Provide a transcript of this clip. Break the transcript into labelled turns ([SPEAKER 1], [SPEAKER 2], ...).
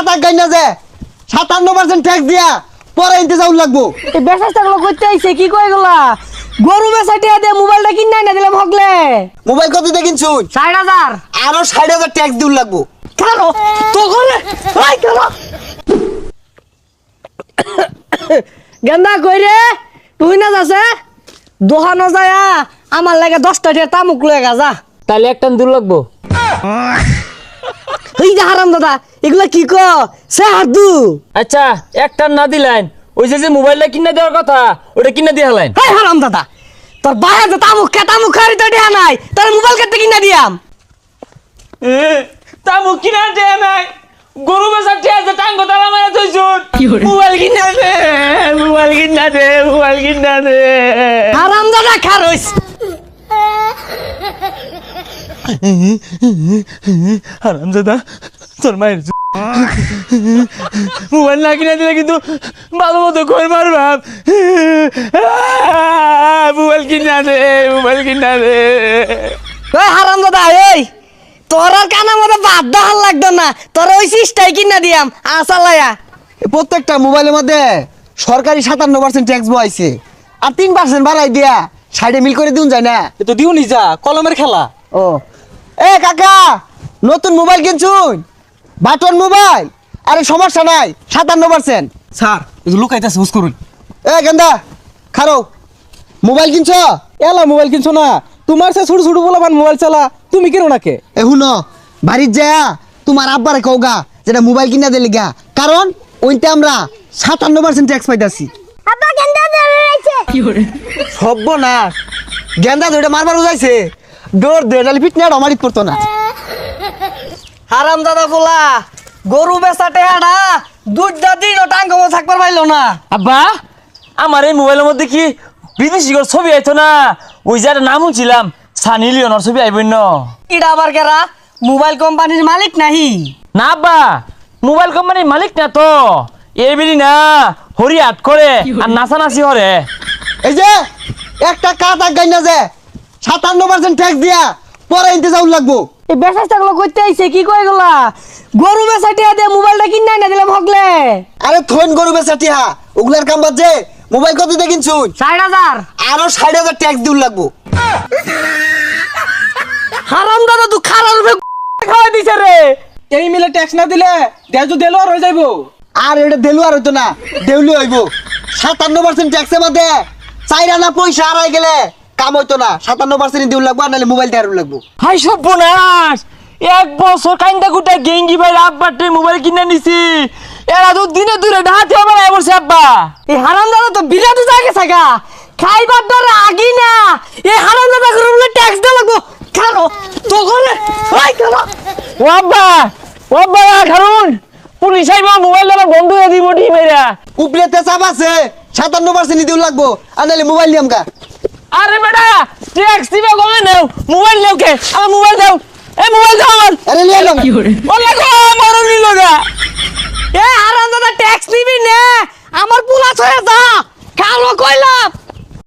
[SPEAKER 1] কাতা গাই না যে 57% ট্যাক্স দিয়া পরে ইনতে যাও লাগবো।
[SPEAKER 2] এই বেচাগুলো করতে আইছে কি কই গলা গরু বেচাটিয়া দে মোবাইলটা কিনা না দিলাম হগলে।
[SPEAKER 1] মোবাইল কত দিয়ে কিনছুন?
[SPEAKER 2] 60,000।
[SPEAKER 1] আরো 60,000 ট্যাক্স দিউ লাগবো।
[SPEAKER 2] কারো তো করে ওই কারো গেন্দা কই রে তুই না যাচ্ছে দোহানো যায়া আমার লাগে 10টা টাকা তামুক লয়ে গা যা।
[SPEAKER 3] তাহলে একটা দূর লাগবো।
[SPEAKER 2] এই যে হারাম দাদা এগুলা কি ক সে হাদু।
[SPEAKER 3] আচ্ছা একটা না দিলেন ওই যে মোবাইলটা কিনে দেওয়ার কথা ওটা কিনে দিয়ে হলেন।
[SPEAKER 2] এই হারাম দাদা তোর বাইরে তো তামুক খারি তো দেয়া নাই তোর মোবাইল কেটে কিনা দিয়াম।
[SPEAKER 3] তামুক কিনা দেয়া নাই গরু বেচা টিয়া যে টাঙ্গ তালা মারা থইছুন মোবাইল কিনা দে মোবাইল কিনা দে মোবাইল কিনা দে।
[SPEAKER 2] হারাম দাদা খারইস
[SPEAKER 3] হারামজাদা তোর মায়ের মোবাইল না কিনে দিলে কিন্তু ভালো মতো কই মারবাম। মোবাইল কিনা দে মোবাইল কিনা দে।
[SPEAKER 2] ওই হারাম দাদা এই তোর আর কানা মতো বাদ দাহাল লাগতো না তোর ওই সিস্টাই কিনা দিয়াম আসালায়া।
[SPEAKER 1] প্রত্যেকটা মোবাইলের মধ্যে সরকারি 57% ট্যাক্স বইছে আর 3% বাড়াই দিয়া সাইডে মিল করে দিউন যায় না।
[SPEAKER 4] এ তো দিও নি যা কলমের খেলা।
[SPEAKER 1] ও এ কাকা নতুন মোবাইল কিনছুন বাটন মোবাইল আরে সমস্যা নাই 57%।
[SPEAKER 4] স্যার এই লুকাইতাছে হুস করুন।
[SPEAKER 1] এ গেন্দা খারো মোবাইল কিনছ?
[SPEAKER 4] এলা মোবাইল কিনছো না তোমার সে ছোট ছোট বলা মোবাইল চালা তুমি কেন নাকে?
[SPEAKER 1] এ হুনো বাড়ির যা তোমার আব্বারে কওগা যেটা মোবাইল কিনা দিলে গা কারণ ওইতে আমরা 57% ট্যাক্স পাইতাছি।
[SPEAKER 5] আব্বা গেন্দা ধরে রইছে
[SPEAKER 1] সর্বনাশ গেন্দা ধরে মারবার উজাইছে দৌড় দে নালে ফিটনা আমারিত পড়তো না।
[SPEAKER 2] হারাম দাদা বলা গরু বেচাটে আডা দুধটা দিন ও টাঙ্গ থাকবার পাইলো না।
[SPEAKER 3] আব্বা আমার এই মোবাইলের মধ্যে কি বিদেশি ছবি আইতো না ওই যার নাম ছিলাম সানি লিওনের ছবি আইবই না।
[SPEAKER 2] ইডা আবার কেরা মোবাইল কোম্পানির মালিক নাহি?
[SPEAKER 3] না আব্বা মোবাইল কোম্পানির মালিক না তো এই বেরি না হরি হাট করে আর নাচানাচি হরে।
[SPEAKER 1] এই যে একটা কাতা গাই না যে 57% ট্যাক্স দিয়া পরে ইনতে যাও লাগবো।
[SPEAKER 2] এই বেচাগুলো করতে আইছে কি কই গলা গরু বেচাটিয়া দে মোবাইলটা কিনা না দিলাম হগলে।
[SPEAKER 1] আরে থইন গরু বেচাটিয়া ওগুলার কাম বাদ যে মোবাইল কত দিয়ে কিনছুন?
[SPEAKER 2] 60,000।
[SPEAKER 1] আরো 60,000 ট্যাক্স দিউ লাগবো।
[SPEAKER 2] হারাম দাদা তুই খারাপ খাওয়াই দিছে রে।
[SPEAKER 4] এই মিলে ট্যাক্স না দিলে দেশ তো দেলো আর হয়ে যাইবো।
[SPEAKER 1] আর এটা দেলু আর হইতো না দেউলি হইব 57% ট্যাক্সের মধ্যে 4 আনা পয়সা হারাই গেলে কাম হইতো না 57% দিউ লাগবো নালে মোবাইল দেয়ার লাগবো।
[SPEAKER 3] হাই সর্বনাশ এক বছর কাইন্দা গুটা গেঙ্গি ভাই আব্বার মোবাইল কিনে নিছি এরা তো দিনে দূরে ডাহাতে আমার বসে আব্বা।
[SPEAKER 2] এই হারাম দাদা তো বিরাট জায়গা থাকা খাইবার ডরে আগি না এই হারাম দাদা করে বলে ট্যাক্স দেওয়া লাগবো খানো তো করে ওই খানো
[SPEAKER 3] ও আব্বা খারুন পুলিশ আইবা মোবাইল আমার বন্ধ হয়ে দিব টি মেরা।
[SPEAKER 1] উপরেতে চাপ আছে 57% দিউ লাগবো আর নালে মোবাইল নিয়াম কা।
[SPEAKER 3] আরে বেটা ট্যাক্স দিবা কমে নাও মোবাইল নাও কে আমার মোবাইল দাও এই মোবাইল দাও আমার।
[SPEAKER 1] আরে নিয়ে নাও
[SPEAKER 3] ও লাগো